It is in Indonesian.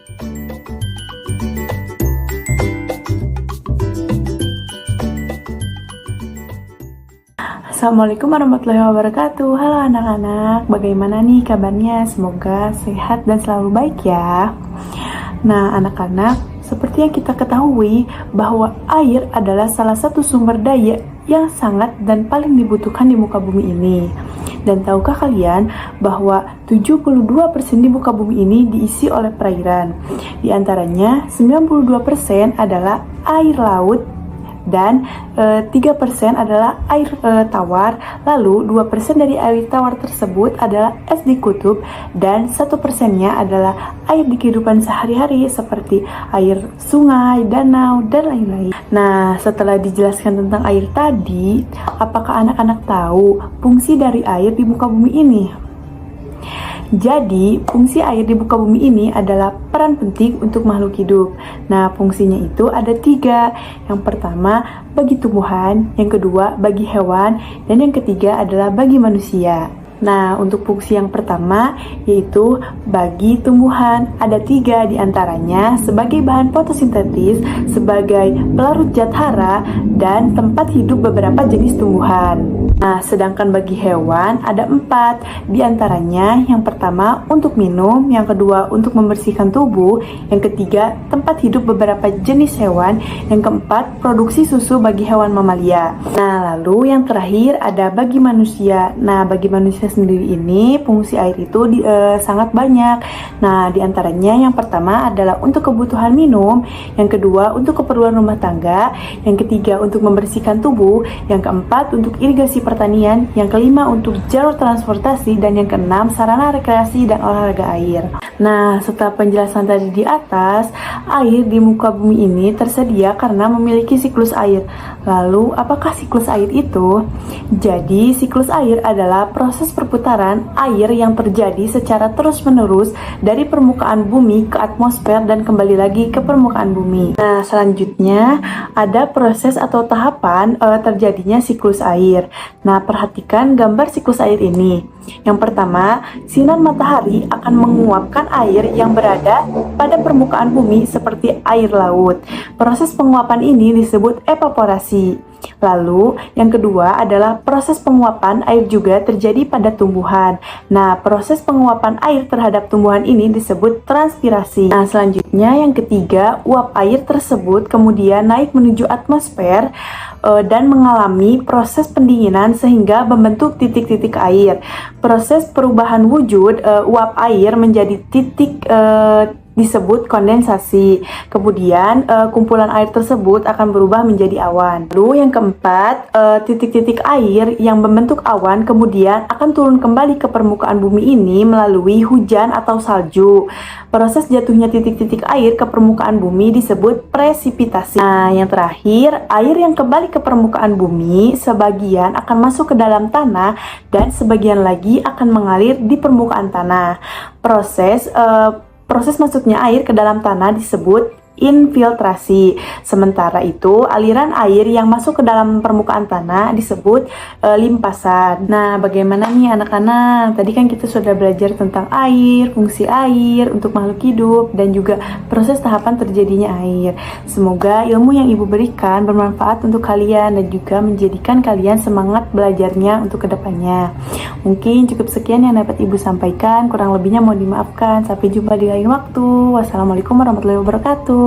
Assalamualaikum warahmatullahi wabarakatuh. Halo anak-anak, bagaimana nih kabarnya? Semoga sehat dan selalu baik ya. Nah anak-anak, seperti yang kita ketahui bahwa air adalah salah satu sumber daya yang sangat dan paling dibutuhkan di muka bumi ini. Dan tahukah kalian bahwa 72% di muka bumi ini diisi oleh perairan. Di antaranya 92% adalah air laut dan 3% adalah air tawar. Lalu 2% dari air tawar tersebut adalah es di kutub, dan 1%-nya adalah air di kehidupan sehari-hari seperti air sungai, danau, dan lain-lain. Nah, setelah dijelaskan tentang air tadi, apakah anak-anak tahu fungsi dari air di muka bumi ini? Jadi, fungsi air di muka bumi ini adalah peran penting untuk makhluk hidup. Nah, fungsinya itu ada 3. Yang pertama, bagi tumbuhan. Yang kedua, bagi hewan. Dan yang ketiga adalah bagi manusia. Nah, untuk fungsi yang pertama yaitu bagi tumbuhan. Ada 3 diantaranya sebagai bahan fotosintetis, sebagai pelarut zat hara, dan tempat hidup beberapa jenis tumbuhan. Nah, sedangkan bagi hewan ada 4 diantaranya. Yang pertama untuk minum, yang kedua untuk membersihkan tubuh, yang ketiga tempat hidup beberapa jenis hewan, yang keempat produksi susu bagi hewan mamalia. Nah, lalu yang terakhir ada bagi manusia. Nah, bagi manusia sendiri ini fungsi air itu sangat banyak. Nah, diantaranya yang pertama adalah untuk kebutuhan minum, yang kedua untuk keperluan rumah tangga, yang ketiga untuk membersihkan tubuh, yang keempat untuk irigasi pertanian, yang kelima untuk jalur transportasi, dan yang keenam sarana rekreasi dan olahraga air. Nah, setelah penjelasan tadi di atas, air di muka bumi ini tersedia karena memiliki siklus air. Lalu, apakah siklus air itu? Jadi, siklus air adalah proses perputaran air yang terjadi secara terus-menerus dari permukaan bumi ke atmosfer dan kembali lagi ke permukaan bumi. Nah, selanjutnya ada proses atau tahapan terjadinya siklus air. Nah, perhatikan gambar siklus air ini. Yang pertama, sinar matahari akan menguapkan air yang berada pada permukaan bumi seperti air laut. Proses penguapan ini disebut evaporasi. Lalu, yang kedua adalah proses penguapan air juga terjadi pada tumbuhan. Nah, proses penguapan air terhadap tumbuhan ini disebut transpirasi. Nah, selanjutnya yang ketiga, uap air tersebut kemudian naik menuju atmosfer dan mengalami proses pendinginan sehingga membentuk titik-titik air. Proses perubahan wujud uap air menjadi titik disebut kondensasi. Kemudian kumpulan air tersebut akan berubah menjadi awan. Lalu yang keempat, titik-titik air yang membentuk awan kemudian akan turun kembali ke permukaan bumi ini melalui hujan atau salju. Proses jatuhnya titik-titik air ke permukaan bumi disebut presipitasi. Nah, yang terakhir, air yang kembali ke permukaan bumi sebagian akan masuk ke dalam tanah dan sebagian lagi akan mengalir di permukaan tanah. Proses masuknya air ke dalam tanah disebut infiltrasi. Sementara itu, aliran air yang masuk ke dalam permukaan tanah disebut limpasan. Nah, bagaimana nih anak-anak? Tadi kan kita sudah belajar tentang air, fungsi air untuk makhluk hidup, dan juga proses tahapan terjadinya air. Semoga ilmu yang Ibu berikan bermanfaat untuk kalian dan juga menjadikan kalian semangat belajarnya untuk kedepannya. Mungkin cukup sekian yang dapat Ibu sampaikan. Kurang lebihnya mohon dimaafkan. Sampai jumpa di lain waktu. Wassalamualaikum warahmatullahi wabarakatuh.